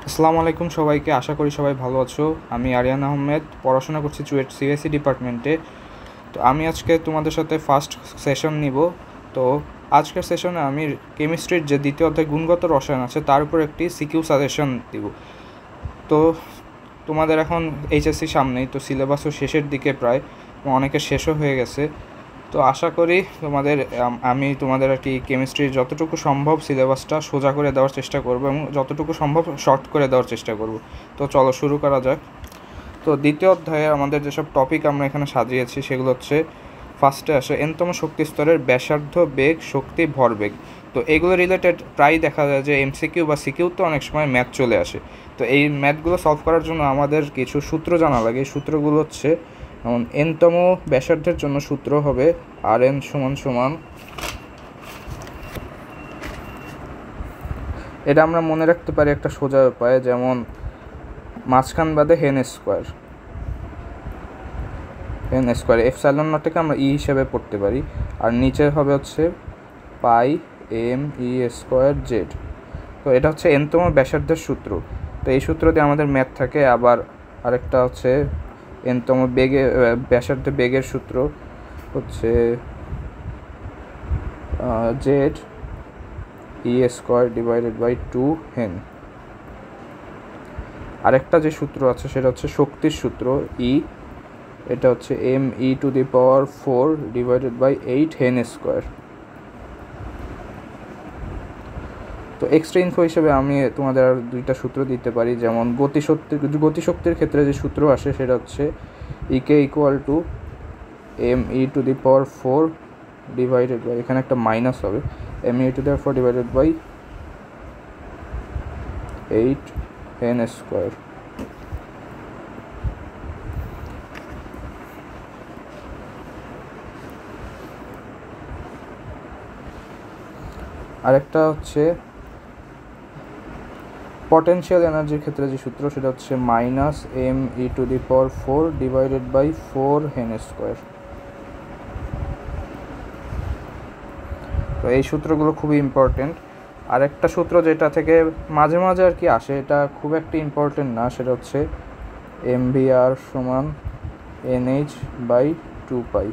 আসসালামু আলাইকুম সবাইকে, আশা করি সবাই ভালো আছো। আমি আরিয়ান আহমেদ, পড়াশোনা করছি চুয়েট সিএসসি ডিপার্টমেন্টে। তো আমি আজকে তোমাদের সাথে ফার্স্ট সেশন নিব। তো আজকের সেশনে আমি কেমিস্ট্রির যে দ্বিতীয় অধ্যায় গুণগত রসায়ন আছে তার উপর একটি সিকিউ সাজেশন দিব। তো তোমাদের এখন এইচএসসি সামনেই, তো সিলেবাসও শেষের দিকে প্রায়, অনেকের শেষও হয়ে গেছে। তো আশা করি আমি তোমাদের আর কি কেমিস্ট্রির যতটুকু সম্ভব সিলেবাসটা সোজা করে দেওয়ার চেষ্টা করব এবং যতটুকু সম্ভব শর্ট করে দেওয়ার চেষ্টা করব। তো চলো শুরু করা যাক। তো দ্বিতীয় অধ্যায়ে আমাদের যেসব টপিক আমরা এখানে সাজিয়েছি সেগুলো হচ্ছে, ফার্স্টে আসে এনতম শক্তি স্তরের ব্যাসার্ধ, বেগ, শক্তি, ভরবেগ। তো এগুলো রিলেটেড প্রায় দেখা যায় যে এমসিকিউ বা সিকিউ তো অনেক সময় ম্যাথ চলে আসে। তো এই ম্যাথগুলো সলভ করার জন্য আমাদের কিছু সূত্র জানা লাগে। এই সূত্রগুলো হচ্ছে, যেমন এনতম ব্যাসার্ধের জন্য সূত্র হবে আর এন সমান সমান, এটা আমরা মনে রাখতে পারি একটা সোজা উপায়, যেমন মাঝখান বাদে হেন স্কোয়ার এফসাইলন নটকে আমরা ই হিসেবে পড়তে পারি, আর নিচে হবে হচ্ছে পাই এম ই স্কোয়ার জেড। তো এটা হচ্ছে এনতম ব্যাসার্ধের সূত্র। তো এই সূত্র দিয়ে আমাদের ম্যাথ থাকে। আবার আরেকটা হচ্ছে এনতম ব্যাসার্ধে বেগের সূত্র হচ্ছে Z E square divided by 2 হেন। আরেকটা যে সূত্র আছে সেটা হচ্ছে শক্তির সূত্র ই, এটা হচ্ছে M E to the power 4 divided by 8 হেন স্কোয়ার। তো এক্সট্রা ইনফো হিসেবে আমি তোমাদের আর দুইটা সূত্র দিতে পারি, যেমন গতিশক্তির ক্ষেত্রে যে সূত্র আসে সেটা হচ্ছে E K equal to M E to the power 4 divided by, এখানে একটা মাইনাস হবে, M E to the power 4 divided by 8 হেন স্কোয়ার। আরেকটা হচ্ছে পটেনশিয়াল এনার্জির ক্ষেত্রে যে সূত্র সেটা হচ্ছে minus M E to the power 4 divided by 4 হেন স্কোয়ার। তো এই সূত্রগুলো খুবই ইম্পর্টেন্ট। আরেকটা সূত্র যেটা থেকে মাঝে মাঝে আর কি আসে, এটা খুব একটা ইম্পর্টেন্ট না, সেটা হচ্ছে এম ভি আর সমান এনএইচ বাই 2 পাই।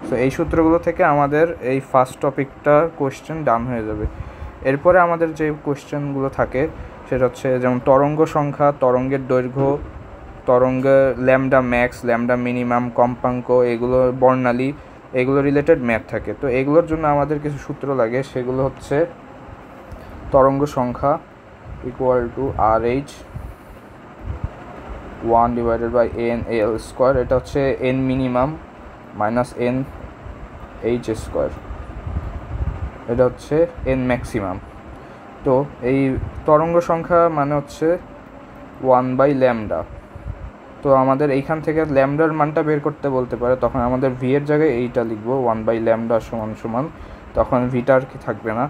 তো এই সূত্রগুলো থেকে আমাদের এই ফার্স্ট টপিকটা কোয়েশ্চেন ডান হয়ে যাবে। এরপরে আমাদের যে কোয়েশ্চেনগুলো থাকে সেটা হচ্ছে, যেমন তরঙ্গ সংখ্যা, তরঙ্গের দৈর্ঘ্য, তরঙ্গের ল্যামডা ম্যাক্স, ল্যামডা মিনিমাম, কম্পাঙ্ক, এগুলো বর্ণালী, এগুলো রিলেটেড ম্যাথ থাকে। তো এগুলোর জন্য আমাদের কিছু সূত্র লাগে, সেগুলো হচ্ছে তরঙ্গ সংখ্যা equal to R H 1 divided by N L square, এটা হচ্ছে N minimum minus N H square, এটা হচ্ছে এন ম্যাক্সিমাম। তো এই তরঙ্গ সংখ্যা মানে হচ্ছে 1 বাই ল্যামডা। তো আমাদের এইখান থেকে ল্যামডার মানটা বের করতে বলতে পারে, তখন আমাদের ভি এর জায়গায় এইটা লিখবো 1 বাই ল্যামডা সমান সমান, তখন ভিটা আর কি থাকবে না।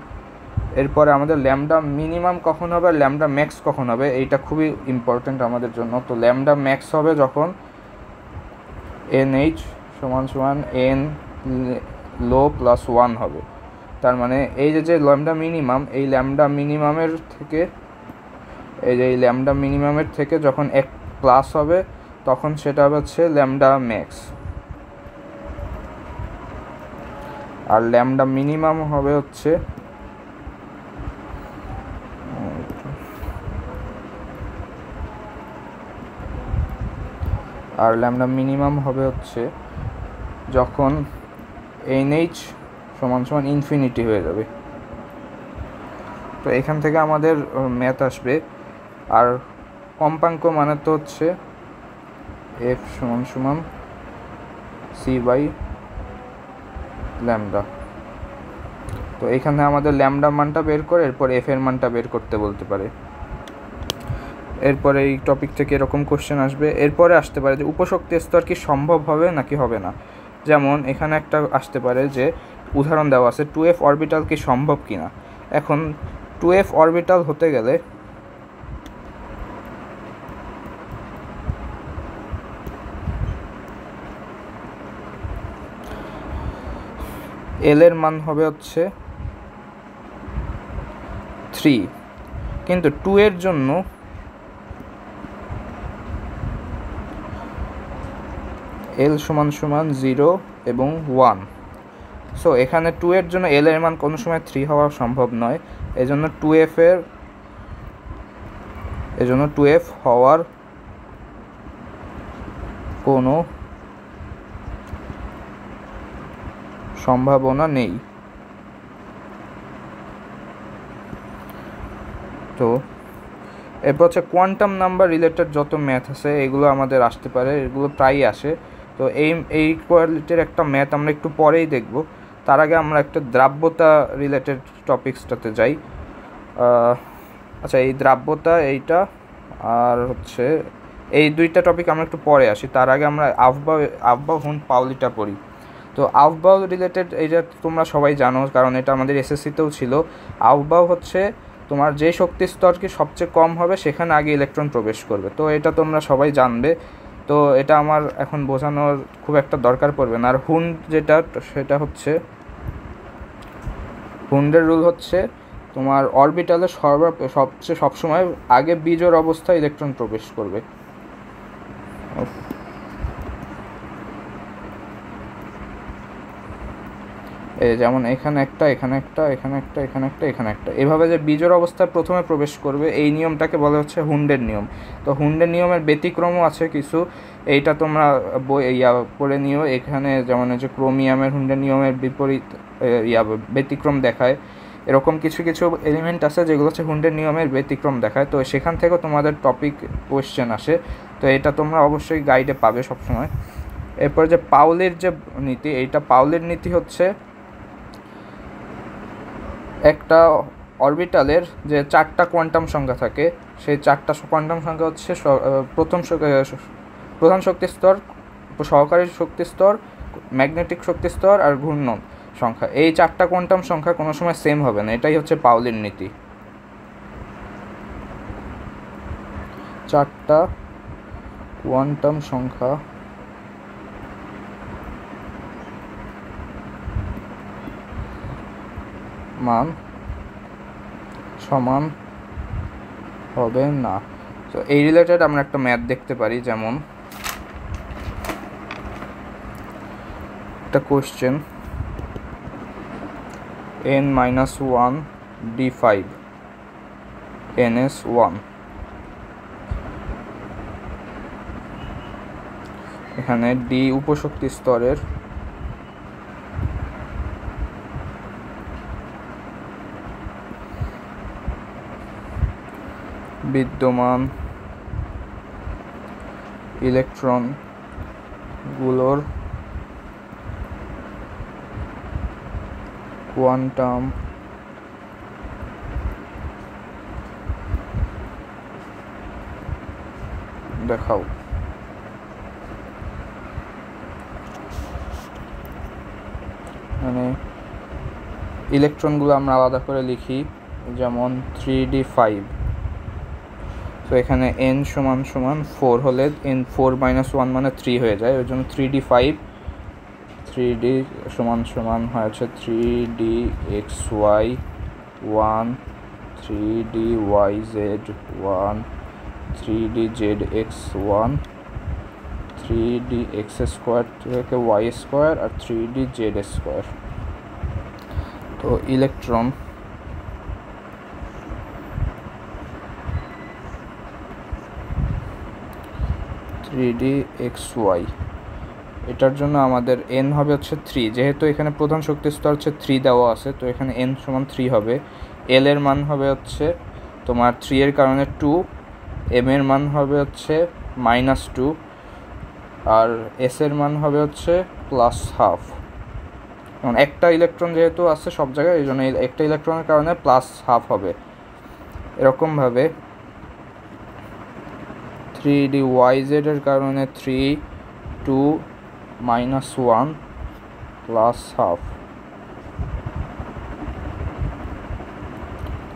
এরপরে আমাদের ল্যামডা মিনিমাম কখন হবে আর ল্যামডা ম্যাক্স কখন হবে, এইটা খুবই ইম্পর্টেন্ট আমাদের জন্য। তো ল্যামডা ম্যাক্স হবে যখন এন এইচ সমান সমান এন লো প্লাস 1 হবে। তার মানে এই যে ল্যামডা মিনিমাম, এই ল্যামডা মিনিমামের থেকে যখন 1 প্লাস হবে তখন সেটা হচ্ছে ল্যামডা ম্যাক্স, আর ল্যামডা মিনিমাম হবে হচ্ছে যখন এনএইচ সমান সমান ইনফিনিটি হয়ে যাবে। তো এখান থেকে আমাদের ম্যাথ আসবে। আর কম্পাঙ্ক মানে তো হচ্ছে এফ সমান সমান সি বাই ল্যামডা। তো এখানে আমাদের ল্যামডা মানটা বের করে এরপর এফ এর মানটা বের করতে বলতে পারে। এরপরে এই টপিক থেকে এরকম কোশ্চেন আসবে। এরপরে আসতে পারে যে উপশক্তি স্তর কি সম্ভব হবে নাকি হবে না। যেমন এখানে একটা আসতে পারে যে উদাহরণ দেওয়া আছে 2f অরবিটাল কি সম্ভব কিনা। এখন 2f অরবিটাল হতে গেলে এল এর মান হবে হচ্ছে 3, কিন্তু 2 এর জন্য L সমান সমান 0 এবং 1। সো এখানে 2 এর জন্য L এর মান কোনো সময় 3 হওয়া সম্ভব নয়, এজন্য 2f হওয়ার কোনো সম্ভাবনা নেই। তো এরপর হচ্ছে কোয়ান্টাম নাম্বার রিলেটেড যত ম্যাথ আছে এগুলো আমাদের আসতে পারে, এগুলো প্রায়ই আসে। তো এই কোয়ালিটির একটা ম্যাথ আমরা একটু পরেই দেখব। তার আগে আমরা একটা দ্রাব্যতা রিলেটেড টপিক্সটাতে যাই। আচ্ছা, এই দ্রাব্যতা এইটা আর হচ্ছে এই দুইটা টপিক আমরা একটু পরে আসি। তার আগে আমরা আফবাও হুন পাউলিটা পড়ি। তো আফবাও রিলেটেড এইটা তোমরা সবাই জানো, কারণ এটা আমাদের এসএসসিতেও ছিল। আফবাও হচ্ছে তোমার যে শক্তি স্তরকে সবচেয়ে কম হবে সেখানে আগে ইলেকট্রন প্রবেশ করবে। তো এটা তোমরা সবাই জানবে, তো এটা আমার এখন বোঝানোর খুব একটা দরকার পড়বে না। আর হুন্ড যেটা, সেটা হচ্ছে হুন্ডের রুল হচ্ছে তোমার অরবিটালে সবসময় আগে বিজোড় অবস্থায় ইলেকট্রন প্রবেশ করবে। যেমন এখানে একটা, এখানে একটা, এখানে একটা, এখানে একটা, এখানে একটা, এভাবে যে বিজোড় অবস্থায় প্রথমে প্রবেশ করবে এই নিয়মটাকে বলা হচ্ছে হুন্ডের নিয়ম। তো হুন্ডের নিয়মের ব্যতিক্রমও আছে কিছু, এইটা তোমরা পড়ে নিও। এখানে যেমন হচ্ছে ক্রোমিয়ামের হুন্ডের নিয়মের বিপরীত ব্যতিক্রম দেখায়, এরকম কিছু কিছু এলিমেন্ট আছে যেগুলো হচ্ছে হুন্ডের নিয়মের ব্যতিক্রম দেখায়। তো সেখান থেকেও তোমাদের টপিক কোয়েশ্চেন আসে, তো এটা তোমরা অবশ্যই গাইডে পাবে সবসময়। এরপর যে পাউলির যে নীতি, এইটা পাউলির নীতি হচ্ছে একটা অরবিটালের যে 4টা কোয়ান্টাম সংখ্যা থাকে, সেই 4টা কোয়ান্টাম সংখ্যা হচ্ছে প্রধান শক্তিস্তর, সহকারী শক্তিস্তর, ম্যাগনেটিক শক্তিস্তর আর ঘূর্ণন সংখ্যা। এই 4টা কোয়ান্টাম সংখ্যা কোনো সময় সেম হবে না, এটাই হচ্ছে পাউলির নীতি। 4টা কোয়ান্টাম সংখ্যা মান সমান হবে না। তো এই রিলেটেড আমরা একটা ম্যাথ দেখতে পারি, যেমন একটা কোশ্চেন n-1 d5 ns1, এখানে d উপশক্তি স্তরের বিদ্যমান ইলেকট্রনগুলোর কোয়ান্টাম দেখাও। মানে ইলেকট্রনগুলো আমরা আলাদা করে লিখি, যেমন 3d5। তো এখানে n সমান সমান 4 হলে n4 - 1 মানে 3 হয়ে যায়, ওই জন্য 3d5। 3d সমান সমান হয়েছে 3dxy1, 3dyz1, 3dzx1, 3dx² থেকে y² আর 3dz²। তো ইলেকট্রন (3dxy) এটার জন্য আমাদের n হবে হচ্ছে 3, যেহেতু এখানে প্রধান শক্তি স্তর হচ্ছে 3 দেওয়া আছে, তো এখানে n সমান 3 হবে। l এর মান হবে হচ্ছে তোমার 3 এর কারণে 2, m এর মান হবে হচ্ছে -2 আর s এর মান হবে হচ্ছে +½ কারণ একটা ইলেকট্রন যেহেতু আছে সব জায়গায়, এই জন্য একটা ইলেকট্রনের কারণে +½ হবে। এরকমভাবে 3dyz এর কারণে 3, 2, -1 +½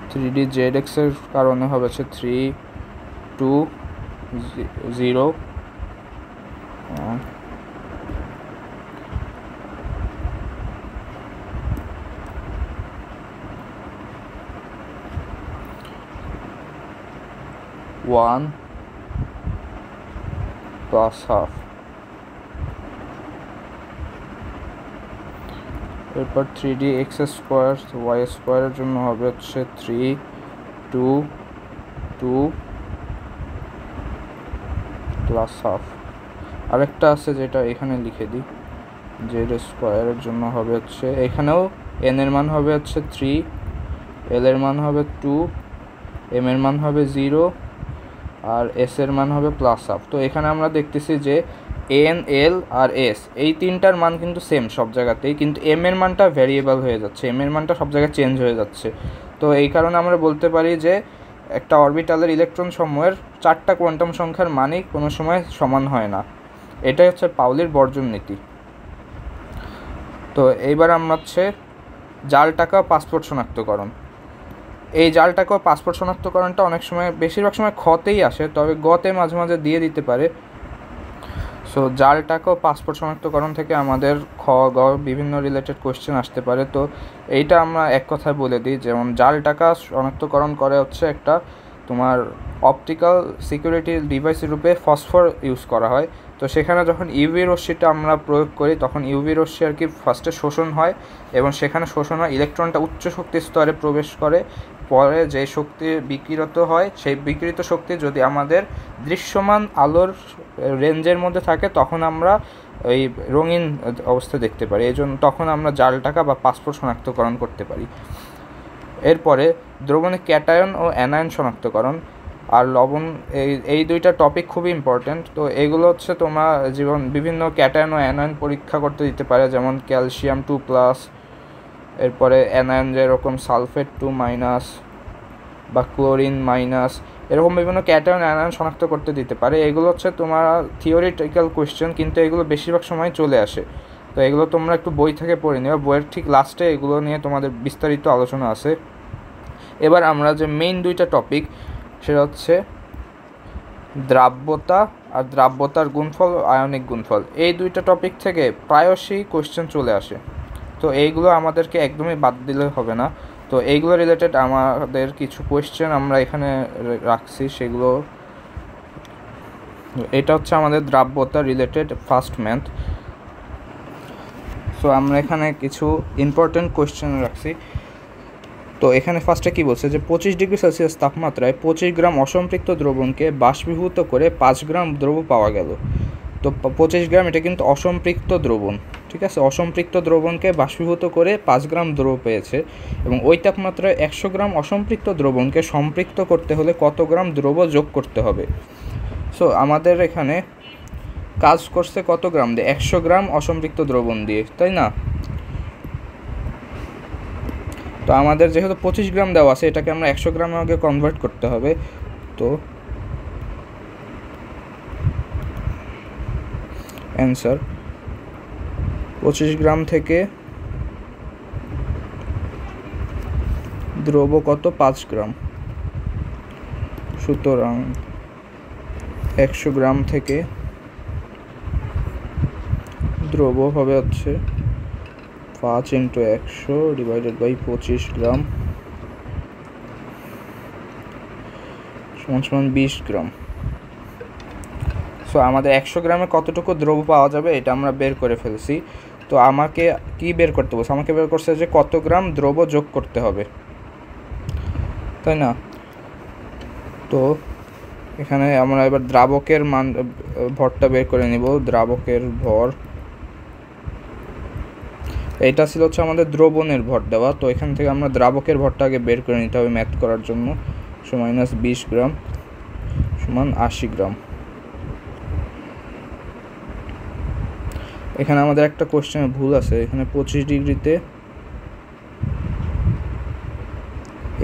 3dzx এর কারণে হবে হচ্ছে 3, 2, 0। 1 প্লাস হাফ। এরপর 3d এক্স স্কোয়ার ওয়াই স্কোয়ারের জন্য হবে হচ্ছে 3 2 2 প্লাস হাফ। আরেকটা আছে যেটা এখানে লিখে দিই, জেড স্কোয়ারের জন্য হবে হচ্ছে, এখানেও এন এর মান হবে হচ্ছে 3, এল এর মান হবে 2, এম এর মান হবে 0 আর এস এর মান হবে প্লাস হাফ। তো এখানে আমরা দেখতেছি যে এন, এল আর এস এই তিনটার মান কিন্তু সেম সব জায়গাতেই, কিন্তু এম এর মানটা ভ্যারিয়েবল হয়ে যাচ্ছে, এম এর মানটা সব জায়গায় চেঞ্জ হয়ে যাচ্ছে। তো এই কারণে আমরা বলতে পারি যে একটা অরবিটালের ইলেকট্রন সমূহের 4টা কোয়ান্টাম সংখ্যার মানই কোনো সময় সমান হয় না। এটাই হচ্ছে পাউলির বর্জন নীতি। তো এইবার আমরা হচ্ছে জাল টাকা পাসপোর্ট শনাক্তকরণ। এই জাল টাকা পাসপোর্ট শনাক্তকরণটা অনেক সময়, বেশিরভাগ সময় খতেই আসে, তবে গতে মাঝে মাঝে দিয়ে দিতে পারে। সো জাল টাকা ও পাসপোর্ট শনাক্তকরণ থেকে আমাদের খ গ বিভিন্ন রিলেটেড কোয়েশ্চেন আসতে পারে। তো এইটা আমরা এক কথায় বলে দিই, যেমন জাল টাকা শনাক্তকরণ করে হচ্ছে একটা তোমার অপটিক্যাল সিকিউরিটি ডিভাইস রূপে ফসফর ইউজ করা হয়। তো সেখানে যখন ইউভি রশ্মিটা আমরা প্রয়োগ করি তখন ইউভি রশ্মি আর কি ফার্স্টে শোষণ হয়, এবং সেখানে শোষণ হয় ইলেকট্রনটা উচ্চ শক্তির স্তরে প্রবেশ করে, পরে যে শক্তি বিকিরিত হয় সেই বিকিরিত শক্তি যদি আমাদের দৃশ্যমান আলোর রেঞ্জের মধ্যে থাকে তখন আমরা এই রঙিন অবস্থা দেখতে পারি, এই জন্য তখন আমরা জাল টাকা বা পাসপোর্ট শনাক্তকরণ করতে পারি। এরপরে দ্রবণে ক্যাটায়ন ও অ্যানায়ন শনাক্তকরণ আর লবণ, এই দুইটা টপিক খুবই ইম্পর্ট্যান্ট। তো এগুলো হচ্ছে তোমরা বিভিন্ন ক্যাটায়ন ও অ্যানায়ন পরীক্ষা করতে দিতে পারে, যেমন ক্যালসিয়াম 2+, এরপরে অ্যানায়ন যেরকম সালফেট 2- বা ক্লোরিন মাইনাস, এরকম বিভিন্ন ক্যাটায়ন অ্যানায়ন শনাক্ত করতে দিতে পারে। এগুলো হচ্ছে তোমার থিওরিটিক্যাল কোয়েশ্চেন, কিন্তু এগুলো বেশিরভাগ সময় চলে আসে। তো এগুলো তোমরা একটু বই থেকে পড়ে নিও, বইয়ের ঠিক লাস্টে এগুলো নিয়ে তোমাদের বিস্তারিত আলোচনা আছে। এবার আমরা যে মেইন দুইটা টপিক, সেটা হচ্ছে দ্রাব্যতা আর দ্রাব্যতার গুণফল, আয়নিক গুণফল, এই দুইটা টপিক থেকে প্রায়শই কোয়েশ্চেন চলে আসে। তো এইগুলো আমাদেরকে একদমই বাদ দিলে হবে না। তো এইগুলো রিলেটেড আমাদের কিছু কোয়েশ্চেন আমরা এখানে রাখছি, সেগুলো, এটা হচ্ছে আমাদের দ্রাব্যতা রিলেটেড ফার্স্ট ম্যাথ। সো আমরা এখানে কিছু ইম্পর্টেন্ট কোয়েশ্চেন রাখছি। তো এখানে ফার্স্টে কী বলছে যে 25 ডিগ্রি সেলসিয়াস তাপমাত্রায় 25 গ্রাম অসম্পৃক্ত দ্রবণকে বাষ্পীভূত করে 5 গ্রাম দ্রব পাওয়া গেল। তো 25 গ্রাম এটা কিন্তু অসম্পৃক্ত দ্রবণ, ঠিক আছে, অসম্পৃক্ত দ্রবণকে বাষ্পীভূত করে 5 গ্রাম দ্রব পেয়েছে, এবং ওই তাপমাত্রায় 100 গ্রাম অসম্পৃক্ত দ্রবণকে সম্পৃক্ত করতে হলে কত গ্রাম দ্রব যোগ করতে হবে। সো আমাদের এখানে কাজ করছে কত গ্রাম দিয়ে, 100 গ্রাম অসম্পৃক্ত দ্রবণ দিয়ে, তাই না? তো আমাদের যেহেতু 25 গ্রাম দেওয়া আছে, এটাকে আমরা 100 গ্রামে আগে কনভার্ট করতে হবে। তো অ্যান্সার 25 গ্রাম থেকে দ্রব কত, 5 গ্রাম। সুতরাং 100 গ্রাম থেকে দ্রব হবে হচ্ছে 5 × 100 ডিভাইডেড বাই 25 গ্রাম সমান 20 গ্রাম। সো আমাদের 100 গ্রামে কতটুকু দ্রব পাওয়া যাবে এটা আমরা বের করে ফেলছি। তো আমাকে কি বের করতে বলছে, আমাকে বের করছে যে কত গ্রাম দ্রব যোগ করতে হবে, তাই না? তো এখানে আমরা এবার দ্রাবকের মান ভরটা বের করে নিব। দ্রাবকের ভর, এইটা ছিল হচ্ছে আমাদের দ্রবণের ভর দেওয়া। তো এখান থেকে আমরা দ্রাবকের ভরটা আগে বের করে নিতে হবে ম্যাথ করার জন্য। সো -20 গ্রাম সমান 80 গ্রাম। এখানে আমাদের একটা কোশ্চেনে ভুল আছে, এখানে 25 ডিগ্রিতে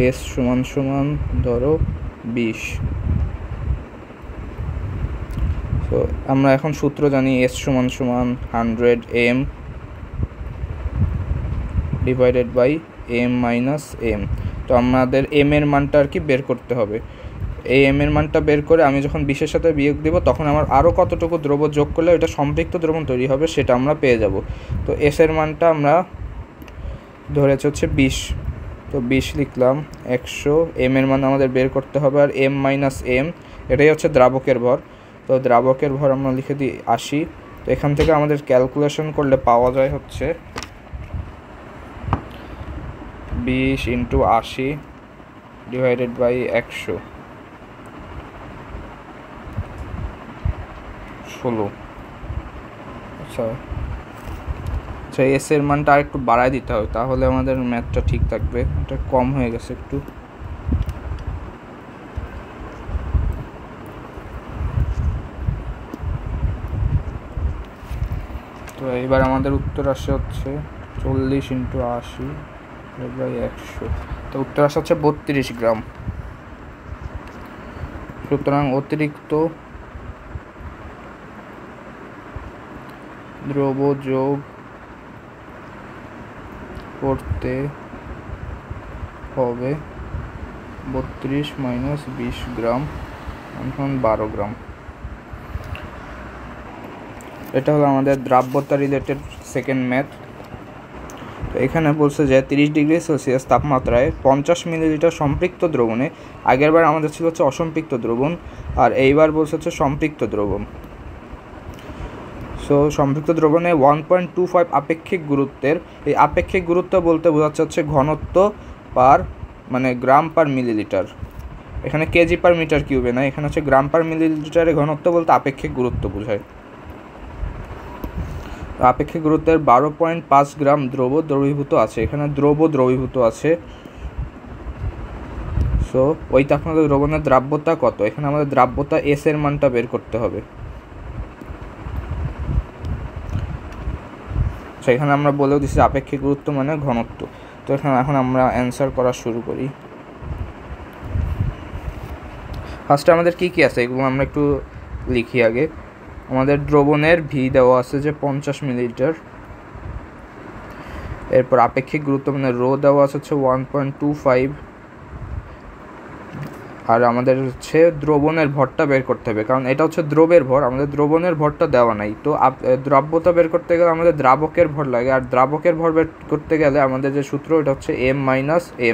এস সমান ধরো 20। তো আমরা এখন সূত্র জানি, এস সমান 100 m divided by m - m। তো আমাদের m এর মানটা আর কি বের করতে হবে। এই m এর মানটা বের করে আমি যখন 20-এর সাথে বিয়োগ দেব তখন আমার আরও কতটুকু দ্রব যোগ করলে ওটা সম্পৃক্ত দ্রবণ তৈরি হবে সেটা আমরা পেয়ে যাব। তো s এর মানটা আমরা ধরেছি হচ্ছে 20, তো 20 লিখলাম, 100 m এর মান আমাদের বের করতে হবে, আর m - m এটাই হচ্ছে দ্রাবকের ভর। তো দ্রাবকের ভর আমরা লিখে দিই 80। তো এখান থেকে আমাদের ক্যালকুলেশন করলে পাওয়া যায় হচ্ছে 20 × 80 ডিভাইডেড বাই 100 16। আচ্ছা, এস এর মানটা আর একটু বাড়ায় দিতে হবে, তাহলে আমাদের ম্যাথটা ঠিক থাকবে। এটা কম হয়ে গেছে একটু। তো এবার আমাদের উত্তর আসে হচ্ছে 40 × 80 বাই 100। তো উত্তর আসে হচ্ছে 32 গ্রাম। সুতরাং অতিরিক্ত দ্রব্য যোগ করতে হবে 32 - 20 গ্রাম, 12 গ্রাম। এটা হলো আমাদের দ্রাব্যতা রিলেটেড সেকেন্ড ম্যাথ। তো এখানে বলছে যে 30 ডিগ্রি সেলসিয়াস তাপমাত্রায় 50 মিলিলিটার সম্পৃক্ত দ্রবণে, আগেরবার আমাদের ছিল হচ্ছে অসম্পৃক্ত দ্রবণ, আর এইবার বলছে হচ্ছে সম্পৃক্ত দ্রবণ। সো সম্পৃক্ত দ্রবণে 1.25 আপেক্ষিক গুরুত্বের, এই আপেক্ষিক গুরুত্ব বলতে বোঝাচ্ছে হচ্ছে ঘনত্ব পার মানে গ্রাম পার মিলিলিটার। এখানে কেজি পার মিটার কিউবে না, এখানে হচ্ছে গ্রাম পার মিলিলিটারে ঘনত্ব বলতে আপেক্ষিক গুরুত্ব বোঝায়। আপেক্ষিক গুরুত্বের 12.5 গ্রাম দ্রবীভূত আছে। এখানে দ্রবীভূত আছে। সো ওই তাপমাত্রা দ্রবণের দ্রাব্যতা কত? এখানে আমাদের দ্রাব্যতা এস এর মানটা বের করতে হবে। এখানে আমরা বলেও দিচ্ছি আপেক্ষিক গুরুত্ব মানে ঘনত্ব। তো এখন আমরা অ্যান্সার করা শুরু করি। ফার্স্টে আমাদের কি কি আছে এগুলো আমরা একটু লিখি আগে। আমাদের দ্রবণের ভি দেওয়া আছে যে 50 মিলিলিটার। এরপর আপেক্ষিক গুরুত্ব মানে রো দেওয়া আছে হচ্ছে 1.25। আর আমাদের হচ্ছে দ্রবণের ভরটা বের করতে হবে, কারণ এটা হচ্ছে দ্রবের ভর, আমাদের দ্রবণের ভরটা দেওয়া নাই। তো দ্রাব্যতা বের করতে গেলে আমাদের দ্রাবকের ভর লাগে, আর দ্রাবকের ভর বের করতে গেলে আমাদের যে সূত্র এটা হচ্ছে m -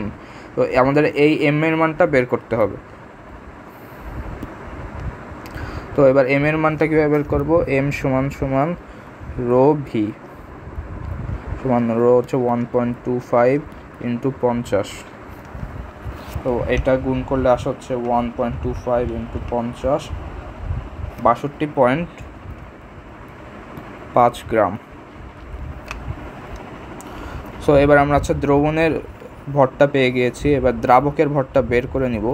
m। তো আমাদের এই m এর মানটা বের করতে হবে। তো এবার m এর মানটা কীভাবে বের করবো? m = রো ভি সমান রো হচ্ছে 1.25 × 50। তো এটা গুণ করলে আসা হচ্ছে 1.25 × 50 62.5 গ্রাম। সো এবার আমরা হচ্ছে দ্রবণের ভরটা পেয়ে গিয়েছি। এবার দ্রাবকের ভরটা বের করে নিব।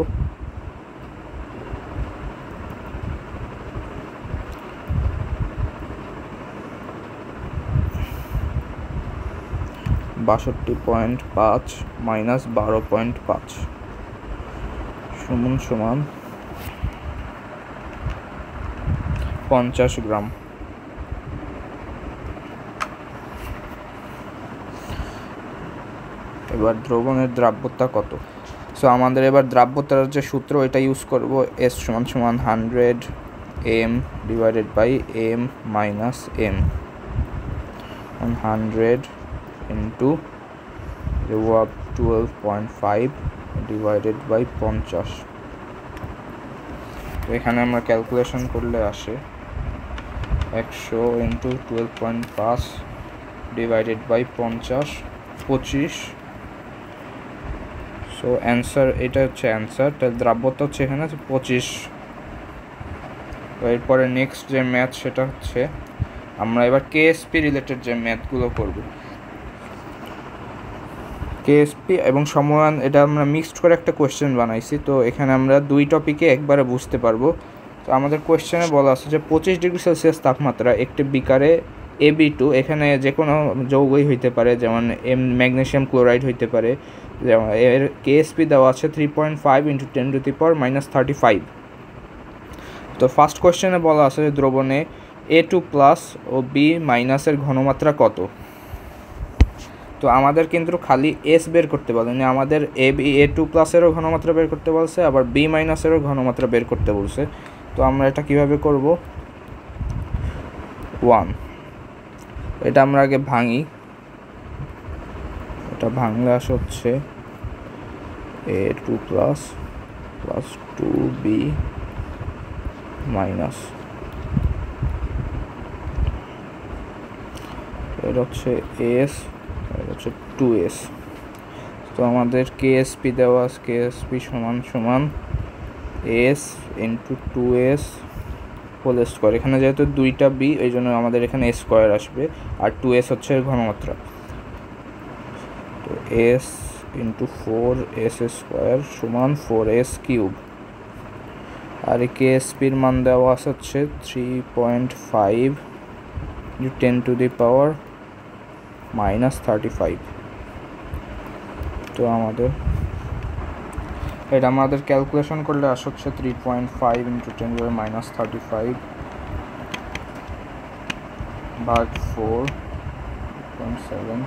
(62.5 - 12.5) সমান 50 গ্রাম। এবার দ্রবণের দ্রাব্যতা কত? সো আমাদের এবার দ্রাব্যতার যে সূত্র এটা ইউজ করব, S = 100 m divided by m - m। 100 × 12.5 divided by 50। তো এখানে আমরা ক্যালকুলেশন করলে আসে 100 × 12.5 ডিভাইডেড বাই 50 25। সো অ্যান্সার এটা হচ্ছে অ্যান্সার। তাহলে দ্রাব্যতা হচ্ছে এখানে 25। তো এরপরে নেক্সট যে ম্যাথ সেটা হচ্ছে আমরা এবার কেএসপি রিলেটেড যে ম্যাথগুলো করব। কেএসপি এবং সময়ান এটা আমরা মিক্সড করে একটা কোয়েশ্চেন বানাইছি। তো এখানে আমরা দুই টপিকে একবারে বুঝতে পারবো। তো আমাদের কোয়েশ্চেনে বলা আছে যে 25 ডিগ্রি সেলসিয়াস তাপমাত্রা একটি বিকারে AB2, এখানে যে কোনো যৌগই হইতে পারে, যেমন ম্যাগনেসিয়াম ক্লোরাইড হইতে পারে, যেমন এর কেএসপি দেওয়া আছে 3.5 × 10⁻³ 35। তো ফার্স্ট কোয়েশ্চেনে বলা আছে যে দ্রবণে A2+ ও B- এর ঘনমাত্রা কত? তো আমাদের কিন্তু খালি এস বের করতে বলেনি, আমাদের A2+ এরও ঘনমাত্রা বের করতে বলছে, আবার B- এরও ঘনমাত্রা বের করতে বলছে। তো আমরা এটা কিভাবে করব? 1 এটা আমরা আগে ভাঙি। এটা ভাঙলে আসে হচ্ছে A2+ + 2B মাইনাস, এটা হচ্ছে এস, এটা হচ্ছে 2s। তো আমাদের কেএসপি দেওয়া, কেএসপি সমান সমান S into 2s whole square. এখানে যেহেতু দুইটা বি, এই জন্য আমাদের এখানে এস স্কোয়ার আসবে, আর 2s হচ্ছে ঘনমাত্রা। তো এস ইন্টু 4s স্কোয়ার সমান 4s কিউব। আর এই কেএসপির মান দেওয়া আছে হচ্ছে 3.5 10 টু দি পাওয়ার -35। তো আমাদের এটা আমাদের ক্যালকুলেশন করলে আসে হচ্ছে 3.5 ইন্টু 10 টু দি পাওয়ার -35 ভাগ 4.7।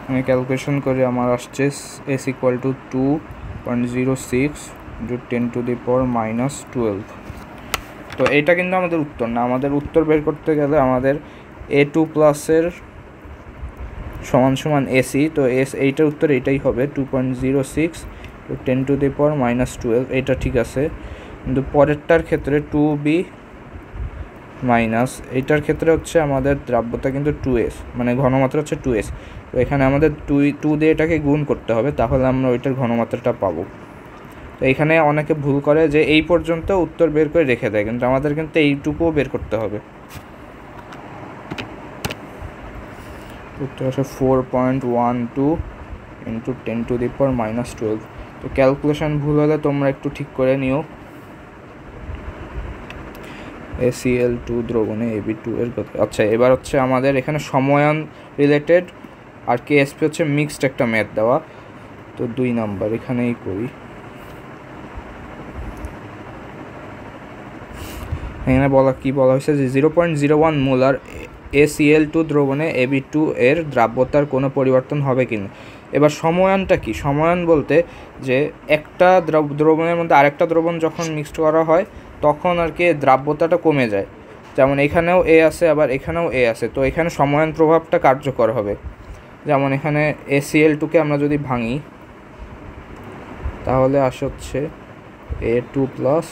আমি ক্যালকুলেশন করে আমার আসছে S equal to 2.06 into 10 to the power -12। তো এইটা কিন্তু আমাদের উত্তর না, আমাদের উত্তর বের করতে গেলে আমাদের A2 প্লাসের সমান সমান এসি। তো এইটার উত্তর এইটাই হবে 2.06 10 টু দি পাওয়ার -12। এইটা ঠিক আছে, কিন্তু পরেরটার ক্ষেত্রে 2b মাইনাস, এইটার ক্ষেত্রে হচ্ছে আমাদের দ্রাব্যতা কিন্তু 2s, মানে ঘনমাত্রা হচ্ছে 2s। তো এখানে আমাদের 2 দিয়ে এটাকে গুণ করতে হবে, তাহলে আমরা ওইটার ঘনমাত্রাটা পাবো। তো এখানে অনেকে ভুল করে যে এই পর্যন্ত উত্তর বের করে রেখে দেয়, কিন্তু আমাদের কিন্তু এইটুকুও বের করতে হবে। উত্তর আসে 4.12 ইন্টু 10 টু দি পাওয়ার -12। তো ক্যালকুলেশন ভুল হলে তোমরা একটু ঠিক করে নিও। ACl2 দ্রবণে Ab2 এর কথা। আচ্ছা, এবার হচ্ছে আমাদের এখানে সময়ন রিলেটেড আর কেএসপি হচ্ছে মিক্সড একটা ম্যাথ দেওয়া। তো 2 নাম্বার এখানেই করি। এখানে বলা হয়েছে যে 0.01 মোলার ACl2 দ্রবণে Ab2 এর দ্রাব্যতার কোনো পরিবর্তন হবে কিনা। এবার সময়নটা কি? সময়ন বলতে যে একটা দ্রবণের মধ্যে আরেকটা দ্রবণ যখন মিক্সড করা হয় তখন আর কি দ্রাব্যতাটা কমে যায়। যেমন এখানেও এ আছে, আবার এখানেও এ আছে, তো এখানে সময়ন প্রভাবটা কার্যকর হবে। যেমন এখানে ACl2কে আমরা যদি ভাঙি তাহলে আসে হচ্ছে A2 প্লাস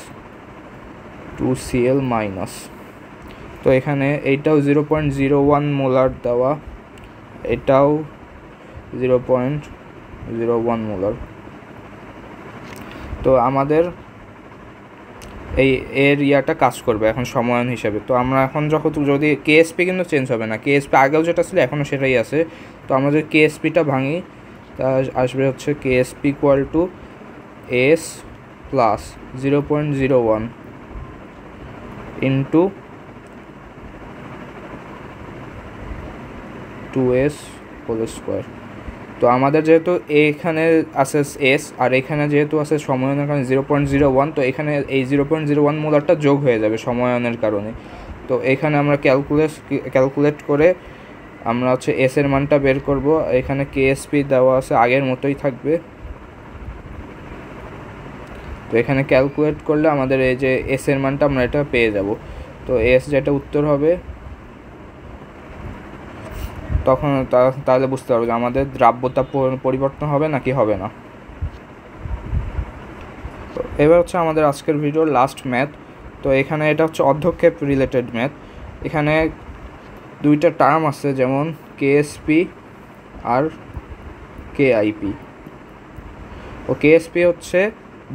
2Cl মাইনাস। তো এখানে এইটাও 0.01 মোলার দেওয়া, এটাও 0.01 মোলার। তো আমাদের এই এর ইয়াটা কাজ করবে এখন সময়ন হিসাবে। তো আমরা এখন যদি কেএসপি কিন্তু চেঞ্জ হবে না, কেএসপি আগেও যেটা ছিল এখনও সেটাই আছে। তো আমরা যদি কেএসপিটা ভাঙি তা আসবে হচ্ছে KSP equal to S plus 0.01 into 2s whole square. তো আমাদের যেহেতু এখানে আছে এস আর এখানে যেহেতু আছে সময়নের কারণে 0.01, তো এখানে এই 0.01 মোলারটা যোগ হয়ে যাবে সময়নের কারণে। তো এখানে আমরা ক্যালকুলেট করে আমরা হচ্ছে এস এর মানটা বের করব। এখানে কেএসপি দেওয়া আছে আগের মতোই থাকবে। তো এখানে ক্যালকুলেট করলে আমাদের এই যে এস এর মানটা আমরা এটা পেয়ে যাব। তো এস যেটা উত্তর হবে তখন তাহলে বুঝতে পারবো যে আমাদের দ্রাব্যতা পরিবর্তন হবে নাকি হবে না। তো এবার হচ্ছে আমাদের আজকের ভিডিওর লাস্ট ম্যাথ। তো এখানে এটা হচ্ছে অর্ধক্ষেপ রিলেটেড ম্যাথ। এখানে দুইটা টার্ম আছে, যেমন কেএসপি আর কেআইপি। ও কেএসপি হচ্ছে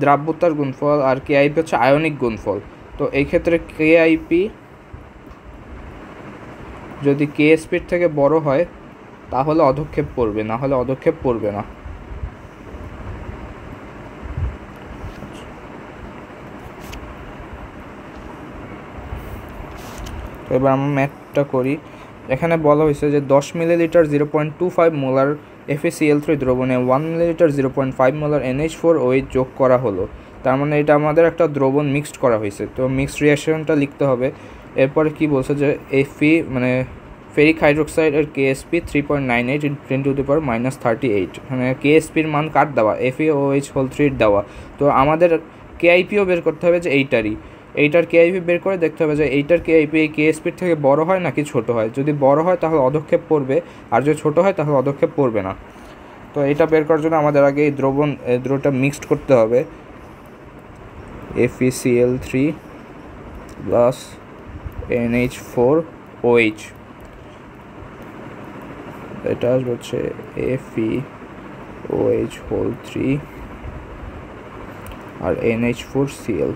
দ্রাব্যতার গুণফল আর কেআইপি হচ্ছে আয়নিক গুণফল। তো এই ক্ষেত্রে কেআইপি যদি কেএসপির থেকে বড় হয় তাহলে অধক্ষেপ পড়বে, না হলে অধক্ষেপ পড়বে না। তো এবার আমরা ম্যাথটা করি। এখানে বলা হয়েছে যে 10 মিলিলিটার 0.25 মোলার FeCl3 দ্রবণে 1 মিলিলিটার 0.5 মোলার NH4OH যোগ করা হলো। তার মানে এটা আমাদের একটা দ্রবণ মিক্সড করা হয়েছে। তো মিক্সড রিঅ্যাকশনটা লিখতে হবে। এরপরে কি বলছে যে Fe মানে ফেরিক হাইড্রোক্সাইড এর কেএসপি 3.98 × 10⁻³ 38। মানে কেএসপির মান কার দেওয়া? FeOH হোল 3 দেওয়া। তো আমাদের কেআইপিও বের করতে হবে যে এইটারই। এইটার কেআইপি বের করে দেখতে হবে যে এইটার কেআইপি এই কেএসপির থেকে বড় হয় নাকি ছোট হয়। যদি বড় হয় তাহলে অধক্ষেপ পড়বে, আর যদি ছোট হয় তাহলে অধক্ষেপ পড়বে না। তো এটা বের করার জন্য আমাদের আগে এই দ্রবটা মিক্সড করতে হবে। FeCl3 প্লাস NH4OH, এটা আসবে হচ্ছে FeOH3 আর NH4Cl।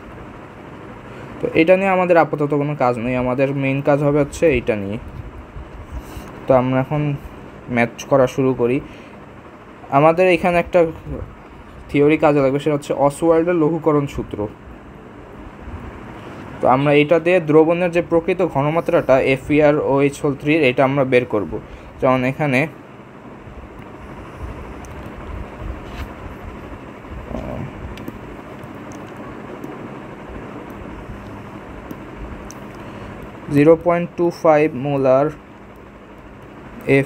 তো এটা নিয়ে আমাদের আপাতত কোনো কাজ নেই, আমাদের মেইন কাজ হবে হচ্ছে এইটা নিয়ে। তো আমরা এখন ম্যাচ করা শুরু করি। আমাদের এখানে একটা থিওরি কাজে লাগবে, সেটা হচ্ছে অসওয়াল্ডের লঘুকরণ সূত্র। তো আমরা এটা দিয়ে দ্রবণের যে প্রকৃত ঘনমাত্রাটা FeROH3 এটা আমরা বের করব। যেমন এখানে (0.25 মোলার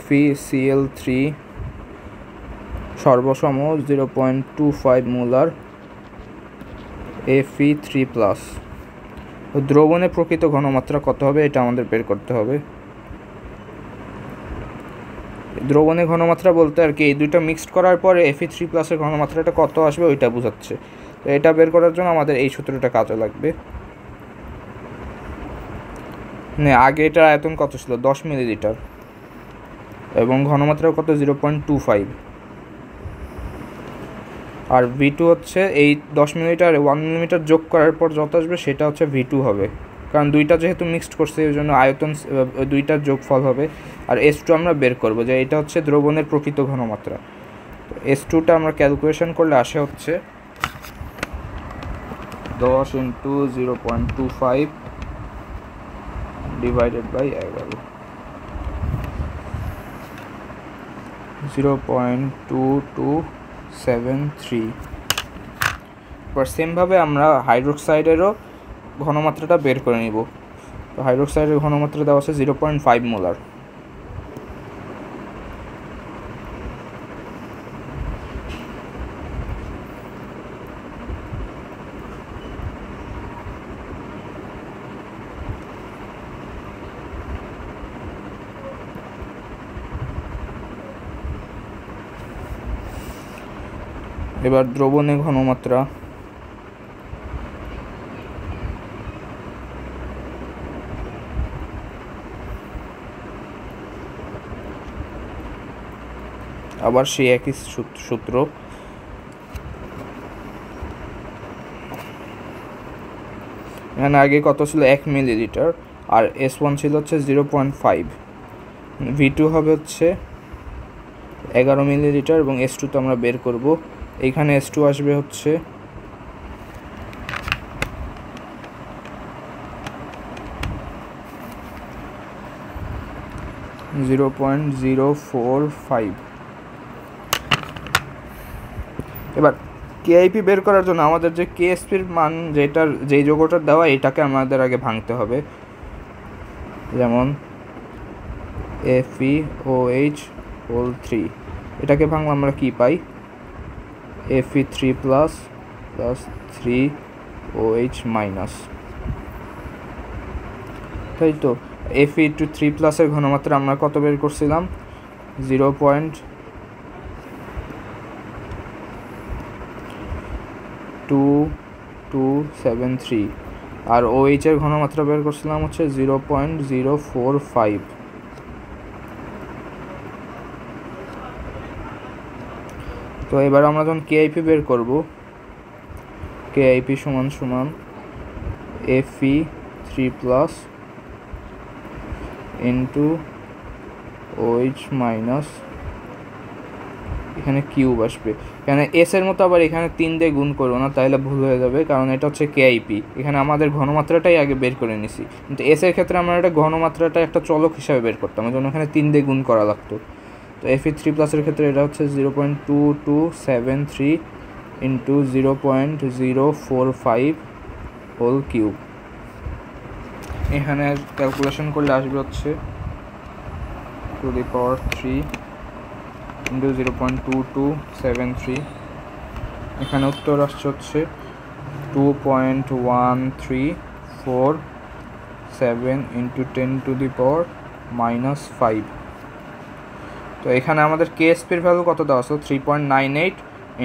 FeCl3 সর্বসম 0.25 মোলার Fe3+। দ্রবণের প্রকৃত ঘনমাত্রা কত হবে এটা আমাদের বের করতে হবে। দ্রবণের ঘনমাত্রা বলতে আর কি এই দুইটা মিক্সড করার পরে Fe3+এর ঘনমাত্রাটা কত আসবে ওইটা বোঝাচ্ছে। তো এটা বের করার জন্য আমাদের এই সূত্রটা কাজে লাগবে। আগে এটার আয়তন কত ছিল 10 মিলিলিটার এবং ঘনমাত্রা কত 0.25, আর V2 হচ্ছে এই 10 মিলিলিটার 1 মিলিমিটার যোগ করার পর যত আসবে সেটা হচ্ছে V2 হবে, কারণ দুইটা যেহেতু মিক্সড করছে এই জন্য আয়তন দুইটার যোগফল হবে। আর S2 আমরা বের করব যে এটা হচ্ছে দ্রবণের প্রকৃত ঘনমাত্রা। তো S2টা আমরা ক্যালকুলেশন করলে আসে হচ্ছে 10 × 0.25 ডিভাইডেড বাই 11, 0.2273। এবার সেমভাবে আমরা হাইড্রোক্সাইডেরও ঘনমাত্রাটা বের করে নিব। তো হাইড্রোক্সাইডের ঘনমাত্রা দেওয়া আছে 0.5 মোলার। এবার দ্রবণের ঘনমাত্রা আবার সেই একই সূত্র। এখানে আগে কত ছিল 1 মিলিলিটার, আর S1 ছিল হচ্ছে 0.5, V2 হবে হচ্ছে 11 মিলিলিটার এবং S2 তো আমরা বের করব। এইখানে S2 আসবে হচ্ছে 0.045। এবার কেআইপি বের করার জন্য আমাদের যে কেএসপির মান যেই যৌগটার দেওয়া এটাকে আমাদের আগে ভাঙতে হবে। যেমন FeOH3 এটাকে ভাঙলে আমরা কি পাই, Fe3+ + 3OH-, তাই তো। Fe3+ এর ঘনমাত্রা আমরা কত বের করছিলাম 0.2273, আর OH এর ঘনমাত্রা বের করছিলাম হচ্ছে 0.045। তো এবার আমরা যখন কেআইপি বের করব, কেআইপি সমান Fe3+ ইন্টু OH-, এখানে কিউব আসবে। এখানে এস এর মতো আবার এখানে 3 দিয়ে গুণ করবো না, তাহলে ভুল হয়ে যাবে, কারণ এটা হচ্ছে কেআইপি। এখানে আমাদের ঘনমাত্রাটাই আগে বের করে নিছি, কিন্তু এস এর ক্ষেত্রে আমরা এটা ঘনমাত্রাটা একটা চলক হিসাবে বের করতাম, এই জন্য এখানে 3 দিয়ে গুণ করা লাগতো। তো Fe3+ এর ক্ষেত্রে এটা হচ্ছে 0.2273 ইন্টু 0.045 হোল কিউব। এখানে ক্যালকুলেশন করলে আসবে হচ্ছে 2^3 ইন্টু 0.2273। এখানে উত্তর আসছে হচ্ছে 2.13 3.47 ইন্টু 10⁻⁻5। তো এখানে আমাদের কেএসপির ভ্যালু কত দেওয়া আছে 3.98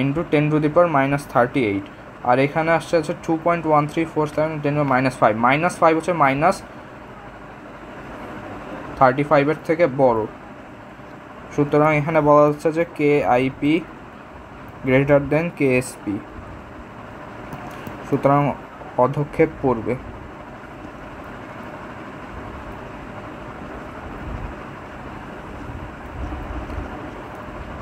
ইন্টু 10⁻⁻38, আর এখানে আসছে 2.1347 10⁻⁻5 হচ্ছে -35 থেকে বড়, সুতরাং এখানে বলা হচ্ছে যে কেআইপি গ্রেটার দেন কেএসপি, সুতরাং পদক্ষেপ পড়বে।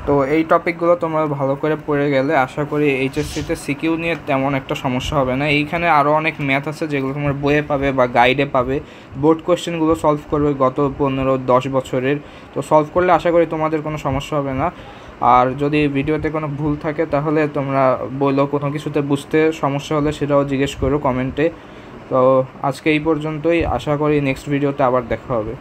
তো এই টপিকগুলো তোমরা ভালো করে পড়ে গেলে আশা করি এইচএসসিতে সিকিউ নিয়ে তেমন একটা সমস্যা হবে না। এইখানে আরও অনেক ম্যাথ আছে যেগুলো তোমরা বইয়ে পাবে বা গাইডে পাবে। বোর্ড কোয়েশ্চেনগুলো সলভ করবে গত 15-10 বছরের, তো সলভ করলে আশা করি তোমাদের কোনো সমস্যা হবে না। আর যদি ভিডিওতে কোনো ভুল থাকে তাহলে তোমরা বলো, কোনো কিছুতে বুঝতে সমস্যা হলে সেটাও জিজ্ঞেস করো কমেন্টে। তো আজকে এই পর্যন্তই, আশা করি নেক্সট ভিডিওতে আবার দেখা হবে।